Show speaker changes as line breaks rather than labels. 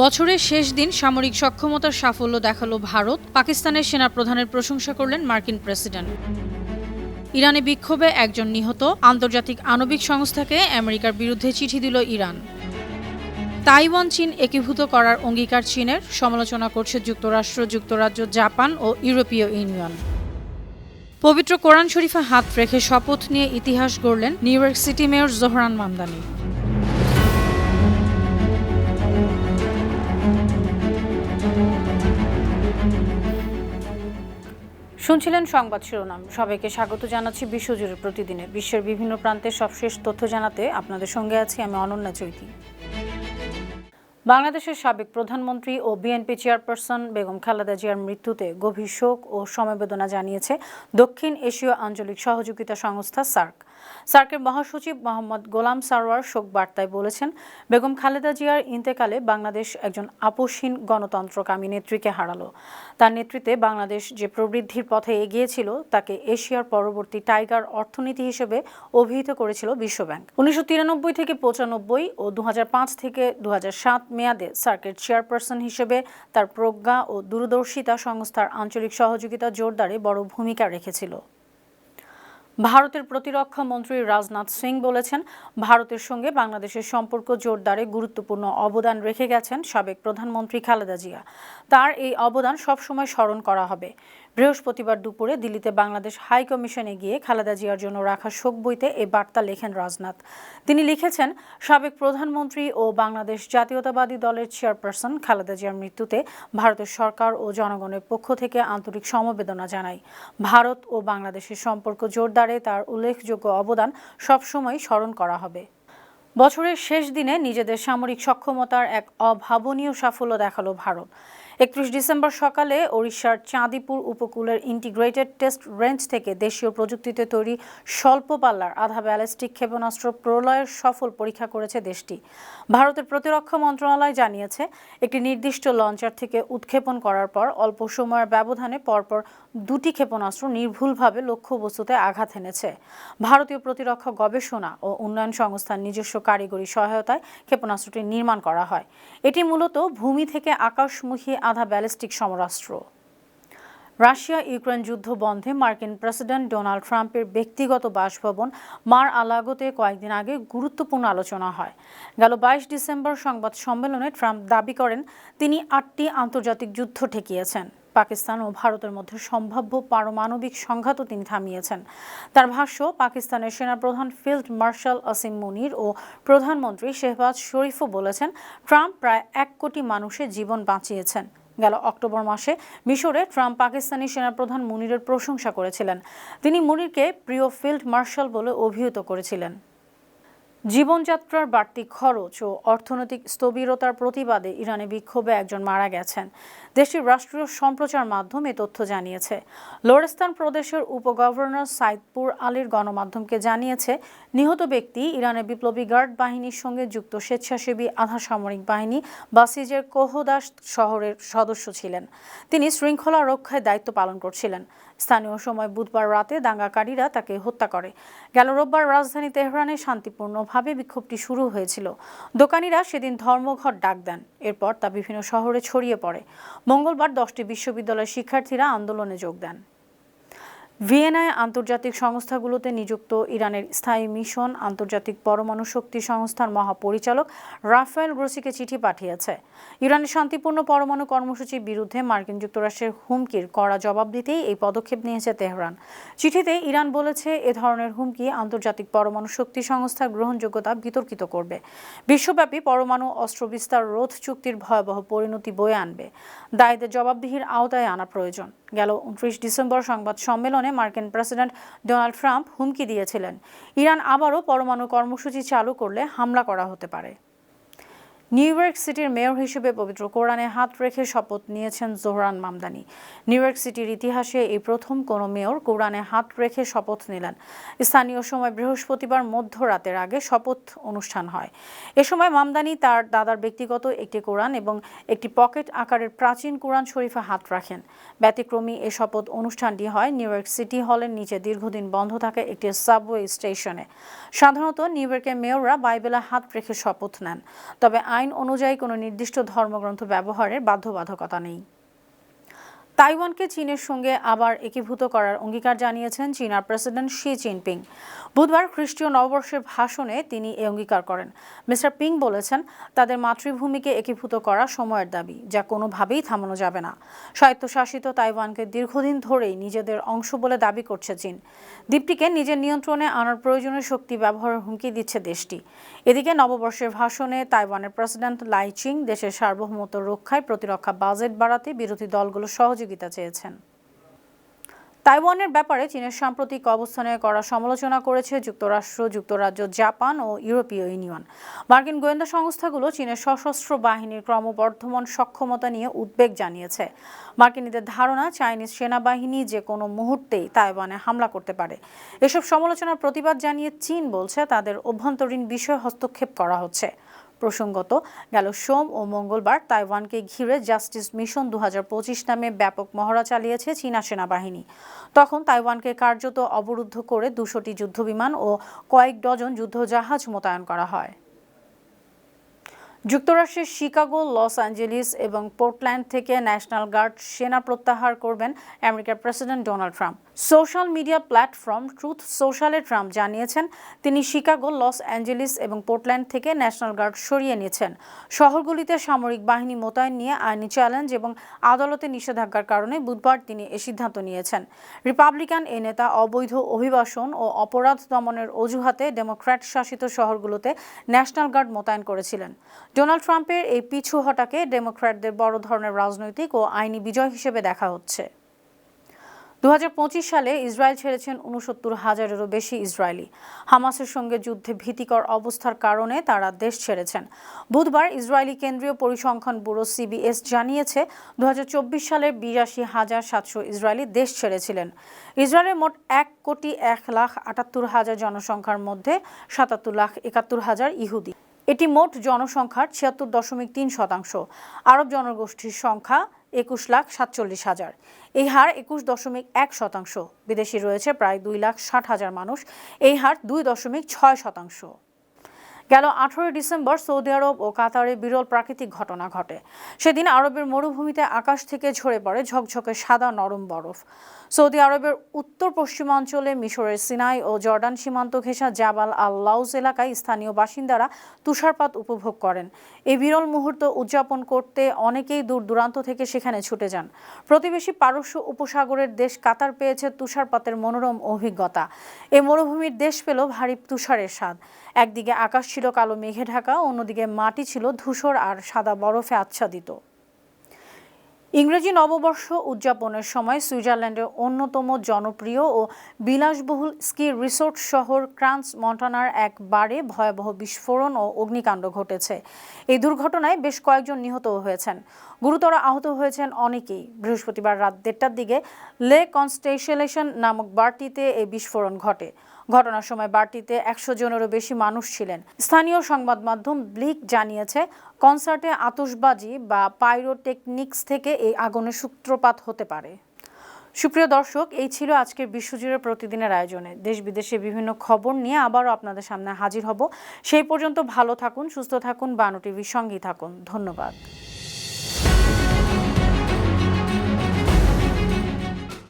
বছরের শেষ দিন সামরিক সক্ষমতার সাফল্য দেখালো ভারত। পাকিস্তানের সেনাপ্রধানের প্রশংসা করলেন মার্কিন প্রেসিডেন্ট। ইরানে বিক্ষোভে একজন নিহত। আন্তর্জাতিক আণবিক সংস্থাকে আমেরিকার বিরুদ্ধে চিঠি দিল ইরান। তাইওয়ান চীন একীভূত করার অঙ্গীকার চীনের, সমালোচনা করছে যুক্তরাষ্ট্র, যুক্তরাজ্য, জাপান ও ইউরোপীয় ইউনিয়ন। পবিত্র কোরআন শরীফে হাত রেখে শপথ নিয়ে ইতিহাস গড়লেন new York city mayor Zohran Mamdani. শুনছিলেন সংবাদ শিরোনাম। সবাইকে স্বাগত জানাচ্ছি বিশ্বজুড়ে প্রতিদিনে বিশ্বের বিভিন্ন প্রান্তের সবশেষ তথ্য জানাতে আপনাদের সঙ্গে আছি আমি অনন্যা চৈতি। বাংলাদেশের সাবেক প্রধানমন্ত্রী ও বিএনপি চেয়ারপারসন বেগম খালেদা জিয়ার মৃত্যুতে গভীর শোক ও সমবেদনা জানিয়েছে দক্ষিণ এশীয় আঞ্চলিক সহযোগিতা সংস্থা সার্ক। সার্কের মহাসচিব মোহাম্মদ গোলাম সারওয়ার শোক বার্তায় বলেছেন, বেগম খালেদা জিয়ার ইন্তেকালে বাংলাদেশ একজন আপোষহীন গণতন্ত্রকামী নেত্রীকে হারালো। তার নেতৃত্বে বাংলাদেশ যে প্রবৃদ্ধির পথে এগিয়েছিল তাকে এশিয়ার পরবর্তী টাইগার অর্থনীতি হিসেবে অভিহিত করেছিল বিশ্বব্যাংক। 1993 থেকে 95 ও 2005 থেকে 2007 মেয়াদে সার্কের চেয়ারপারসন হিসেবে তার প্রজ্ঞা ও দূরদর্শিতা সংস্থার আঞ্চলিক সহযোগিতা জোরদারে বড় ভূমিকা রেখেছিল। ভারতের প্রতিরক্ষা মন্ত্রী রাজনাথ সিং বলেছেন, ভারতের সঙ্গে বাংলাদেশের সম্পর্ক জোরদারে গুরুত্বপূর্ণ অবদান রেখে গেছেন সাবেক প্রধানমন্ত্রী খালেদা জিয়া। তার এই অবদান সবসময় স্মরণ করা হবে। বৃহস্পতিবার দুপুরে দিল্লিতে বাংলাদেশ হাই কমিশনে গিয়ে খালেদা জিয়ার জন্য রাখা শোক বইতে এই বার্তা লেখেন রাজনাথ। তিনি লিখেছেন, সাবেক প্রধানমন্ত্রী ও বাংলাদেশ জাতীয়তাবাদী দলের চেয়ারপারসন খালেদা জিয়ার মৃত্যুতে ভারতের সরকার ও জনগণের পক্ষ থেকে আন্তরিক সমবেদনা জানাই। ভারত ও বাংলাদেশের সম্পর্ক জোরদারে তার উল্লেখযোগ্য অবদান সবসময় স্মরণ করা হবে। বছরের শেষ দিনে নিজেদের সামরিক সক্ষমতার এক অভাবনীয় সাফল্য দেখালো ভারত। 31 ডিসেম্বর সকালে ওড়িশার চাঁদিপুর উপকূলের ইন্টিগ্রেটেড টেস্ট রেঞ্জ থেকে দেশীয় প্রযুক্তিতে তৈরি স্বল্প পাল্লার আধা ব্যালিস্টিক ক্ষেপণাস্ত্র প্রলয়ের সফল পরীক্ষা করেছে দেশটি। ভারতের প্রতিরক্ষা মন্ত্রণালয় জানিয়েছে, একটি নির্দিষ্ট লঞ্চার থেকে উৎক্ষেপণ করার পর অল্প সময়ের ব্যবধানে পরপর দুটি ক্ষেপণাস্ত্র নির্ভুলভাবে লক্ষ্যবস্তুতে আঘাত এনেছে। ভারতীয় প্রতিরক্ষা গবেষণা ও উন্নয়ন সংস্থার নিজস্ব কারিগরি সহায়তায় ক্ষেপণাস্ত্রটি নির্মাণ করা হয়। এটি মূলত ভূমি থেকে আকাশমুখী আধা ব্যালিস্টিক সমরাস্ত্র। রাশিয়া ইউক্রেন যুদ্ধ বন্ধে মার্কিন প্রেসিডেন্ট ডোনাল্ড ট্রাম্পের ব্যক্তিগত বাসভবন মার আলাগোতে কয়েকদিন আগে গুরুত্বপূর্ণ আলোচনা হয়। গেল 22 ডিসেম্বর সংবাদ সম্মেলনে ট্রাম্প দাবি করেন, তিনি 8টি আন্তর্জাতিক যুদ্ধ ঠেকিয়েছেন। পাকিস্তান ও ভারতের মধ্যে সম্ভাব্য পারমাণবিক সংঘাতও তিনি থামিয়েছেন। তার ভাষ্য, পাকিস্তানের সেনাপ্রধান ফিল্ড মার্শাল আসিম মুনির ও প্রধানমন্ত্রী শেহবাজ শরীফও বলেছেন, ট্রাম্প প্রায় 1 কোটি মানুষের জীবন বাঁচিয়েছেন। গেল অক্টোবর মাসে মিশরে ট্রাম্প পাকিস্তানি সেনাপ্রধান মুনিরের প্রশংসা করেছিলেন। তিনি মুনিরকে প্রিয় ফিল্ড মার্শাল বলে অভিহিত করেছিলেন। জীবনযাত্রার বাড়তি খরচ ও অর্থনৈতিক স্থবিরতার প্রতিবাদে ইরানে বিক্ষোভে একজন মারা গেছেন। দেশটির রাষ্ট্রীয় সম্প্রচার মাধ্যম এ তথ্য জানিয়েছে। লোরেস্তান প্রদেশের উপগভর্নর সাইদপুর আলীর গণমাধ্যমকে জানিয়েছে, নিহত ব্যক্তি ইরানের বিপ্লবী গার্ড বাহিনীর সঙ্গে যুক্ত স্বেচ্ছাসেবী আধা সামরিক বাহিনী বাসিজের কোহদাস শহরের সদস্য ছিলেন। তিনি শৃঙ্খলা রক্ষায় দায়িত্ব পালন করছিলেন। স্থানীয় সময় বুধবার রাতে দাঙ্গাকারীরা তাকে হত্যা করে। গেল রোববার রাজধানী তেহরানে শান্তিপূর্ণভাবে বিক্ষোভটি শুরু হয়েছিল। দোকানিরা সেদিন ধর্মঘট ডাক দেন। এরপর তা বিভিন্ন শহরে ছড়িয়ে পড়ে। মঙ্গলবার 10টি বিশ্ববিদ্যালয়ের শিক্ষার্থীরা আন্দোলনে যোগ দেন। ভিয়েনায় আন্তর্জাতিক সংস্থাগুলোতে নিযুক্ত ইরানের স্থায়ী মিশন আন্তর্জাতিক পরমাণু শক্তি সংস্থার মহাপরিচালক রাফায়েল গ্রোসিকে চিঠি পাঠিয়েছে। ইরানের শান্তিপূর্ণ পরমাণু কর্মসূচির বিরুদ্ধে মার্কিন যুক্তরাষ্ট্রের হুমকির কড়া জবাব দিতেই এই পদক্ষেপ নিয়েছে তেহরান। চিঠিতে ইরান বলেছে, এ ধরনের হুমকি আন্তর্জাতিক পরমাণু শক্তি সংস্থার গ্রহণযোগ্যতা বিতর্কিত করবে, বিশ্বব্যাপী পরমাণু অস্ত্র বিস্তার রোধ চুক্তির ভয়াবহ পরিণতি বয়ে আনবে। দায়ীদের জবাবদিহির আওতায় আনা প্রয়োজন। গেল 29 ডিসেম্বর সংবাদ সম্মেলনে মার্কিন প্রেসিডেন্ট ডোনাল্ড ট্রাম্প হুমকি দিয়েছিলেন, ইরান আবারও পরমাণু কর্মসূচি চালু করলে হামলা করা হতে পারে। নিউ ইয়র্ক সিটির মেয়র হিসেবে পবিত্র কোরআনে হাত রেখে শপথ নিয়েছেন জোহরান মামদানি। নিউ ইয়র্ক সিটির ইতিহাসে এই প্রথম কোনো মেয়র কোরআনে হাত রেখে শপথ নিলেন। স্থানীয় সময় বৃহস্পতিবার মধ্যরাতের আগে শপথ অনুষ্ঠান হয়। এ সময় মামদানি তার দাদার ব্যক্তিগত একটি কোরআন এবং একটি পকেট আকারের প্রাচীন কোরআন শরীফে হাত রাখেন। ব্যতিক্রমী এ শপথ অনুষ্ঠানটি হয় নিউ ইয়র্ক সিটি হলের নিচে দীর্ঘদিন বন্ধ থাকা একটি সাবওয়ে স্টেশনে। সাধারণত নিউ ইয়র্কের মেয়ররা বাইবেলে হাত রেখে শপথ নেন, তবে আইন আইন অনুযায়ী কোনো নির্দিষ্ট ধর্মগ্রন্থ ব্যবহারের বাধ্যবাধকতা নেই। তাইওয়ানকে চীনের সঙ্গে আবার একীভূত করার অঙ্গীকার জানিয়েছেন চীনার প্রেসিডেন্ট শি জিনপিং। বুধবার খ্রিস্টীয় নববর্ষের ভাষণে তিনি এই অঙ্গীকার করেন। মিস্টার পিং বলেছেন, তাদের মাতৃভূমিকে একীভূত করা সময়ের দাবি, যা কোনোভাবেই থামানো যাবে না। স্বায়ত্তশাসিত তাইওয়ানকে দীর্ঘদিন ধরেই নিজেদের অংশ বলে দাবি করছে চীন। দ্বীপটিকে নিজের নিয়ন্ত্রণে আনার প্রয়োজনীয় শক্তি ব্যবহারের হুমকি দিচ্ছে দেশটি। এদিকে নববর্ষের ভাষণে তাইওয়ানের প্রেসিডেন্ট লাই চিং দেশের সার্বভৌমত্ব রক্ষায় প্রতিরক্ষা বাজেট বাড়াতে বিরোধী দলগুলো সহযোগিতা চেয়েছেন। তাইওয়ানের ব্যাপারে চীনের সাম্প্রতিক অবস্থানে করা সমালোচনা করেছে যুক্তরাষ্ট্র, যুক্তরাজ্য, জাপান ও ইউরোপীয় ইউনিয়ন। মার্কিন গোয়েন্দা সংস্থাগুলো চীনের সশস্ত্র বাহিনীর ক্রমবর্ধমান সক্ষমতা নিয়ে উদ্বেগ জানিয়েছে। মার্কিনীদের ধারণা, চাইনিজ সেনাবাহিনী যে কোনো মুহূর্তেই তাইওয়ানে হামলা করতে পারে। এসব সমালোচনার প্রতিবাদ জানিয়ে চীন বলছে, তাদের অভ্যন্তরীণ বিষয়ে হস্তক্ষেপ করা হচ্ছে। প্রসঙ্গত, গেল সোম ও মঙ্গলবার তাইওয়ানকে ঘিরে জাস্টিস মিশন 2025 নামে ব্যাপক মহড়া চালিয়েছে চীনা সেনাবাহিনী। তখন তাইওয়ানকে কার্যত অবরুদ্ধ করে 200টি যুদ্ধবিমান ও কয়েক ডজন যুদ্ধজাহাজ মোতায়েন করা হয়। যুক্তরাষ্ট্রের শিকাগো, লস অ্যাঞ্জেলিস এবং পোর্টল্যান্ড থেকে ন্যাশনাল গার্ড সেনা প্রত্যাহার করবেন আমেরিকার president Donald Trump. Social media platform Truth সোশ্যালে ট্রাম্প জানিয়েছেন, তিনি শিকাগো, লস অ্যাঞ্জেলিস এবং পোর্টল্যান্ড থেকে ন্যাশনাল গার্ড সরিয়ে নিয়েছেন। শহরগুলিতে সামরিক বাহিনী মোতায়েন নিয়ে আইনি চ্যালেঞ্জ এবং আদালতে নিষেধাজ্ঞার কারণে বুধবার তিনি এ সিদ্ধান্ত নিয়েছেন। রিপাবলিকান এই নেতা অবৈধ অভিবাসন ও অপরাধ দমনের অজুহাতে ডেমোক্র্যাট শাসিত শহরগুলোতে ন্যাশনাল গার্ড মোতায়েন করেছিলেন। ডোনাল্ড ট্রাম্পের এই পিছু হটাকে ডেমোক্র্যাটদের বড় ধরনের রাজনৈতিক ও আইনি বিজয় হিসেবে দেখা হচ্ছে। 2025 সালে ইসরায়েল ছেড়েছেন 69,000-এরও বেশি ইসরায়েলি। হামাসের সঙ্গে যুদ্ধে ভীতিকর অবস্থার কারণে তারা দেশ ছেড়েছেন। বুধবার ইসরায়েলি কেন্দ্রীয় পরিসংখ্যান ব্যুরো সিবিএস জানিয়েছে, 2024 সালে 82,700 ইসরায়েলি দেশ ছেড়েছিলেন। ইসরায়েলের মোট 1,01,78,000 জনসংখ্যার মধ্যে 77,71,000 ইহুদি। এটি মোট জনসংখ্যার 76.3%। আরব জনগোষ্ঠীর সংখ্যা 21,47,000। এই হার 21.1%। বিদেশি রয়েছে প্রায় 2,60,000 মানুষ। এই হার 2.6%। গেল 18 ডিসেম্বর সৌদি আরব ও কাতারে বিরল প্রাকৃতিক ঘটনা ঘটে। সেদিন আরবের মরুভূমিতে আকাশ থেকে ঝরে পড়ে ঝকঝকে সাদা নরম বরফ। সৌদি আরবের উত্তর পশ্চিমাঞ্চলে মিশরের সিনাই ও জর্ডান সীমান্ত ঘেঁষা জাবাল আল লাউজ এলাকায় স্থানীয় বাসিন্দারা তুষারপাত উপভোগ করেন। এই বিরল মুহূর্ত উদযাপন করতে অনেকেই দূর দূরান্ত থেকে সেখানে ছুটে যান। প্রতিবেশী পারস্য উপসাগরের দেশ কাতার পেয়েছে তুষারপাতের মনোরম অভিজ্ঞতা। এই মরুভূমির দেশ পেল ভারী তুষারের স্বাদ। একদিকে আকাশ ছিল কালো মেঘে ঢাকা, অন্যদিকে মাটি ছিল ধূসর আর সাদা বরফে আচ্ছাদিত। ইংরেজি নববর্ষ উদযাপনের সময় সুইজারল্যান্ডের অন্যতম জনপ্রিয় ও বিলাসবহুল স্কি রিসোর্ট শহর ক্রান্স মন্টানার এক বারে ভয়াবহ বিস্ফোরণ ও অগ্নিকাণ্ড ঘটেছে। এই দুর্ঘটনায় বেশ কয়েকজন নিহত হয়েছেন। গুরুতর আহত হয়েছেন অনেকেই। বৃহস্পতিবার রাত 1টার দিকে লে কনস্টেলেশন নামক বারটিতে এই বিস্ফোরণ ঘটে। ঘটনার সময় বারটিতে 100 জনেরও বেশি মানুষ ছিলেন। স্থানীয় সংবাদ মাধ্যম ব্লিক জানিয়েছে, কনসার্টে আতশবাজি বা পাইরোটেকনিক্স থেকে এই আগুনের সূত্রপাত হতে পারে। সুপ্রিয় দর্শক, এই ছিল আজকের বিশ্বজুড়ে প্রতিদিনের আয়োজনে। দেশ বিদেশে বিভিন্ন খবর নিয়ে আবারও আপনাদের সামনে হাজির হব। সেই পর্যন্ত ভালো থাকুন, সুস্থ থাকুন, বানু টিভির সঙ্গেই থাকুন। ধন্যবাদ।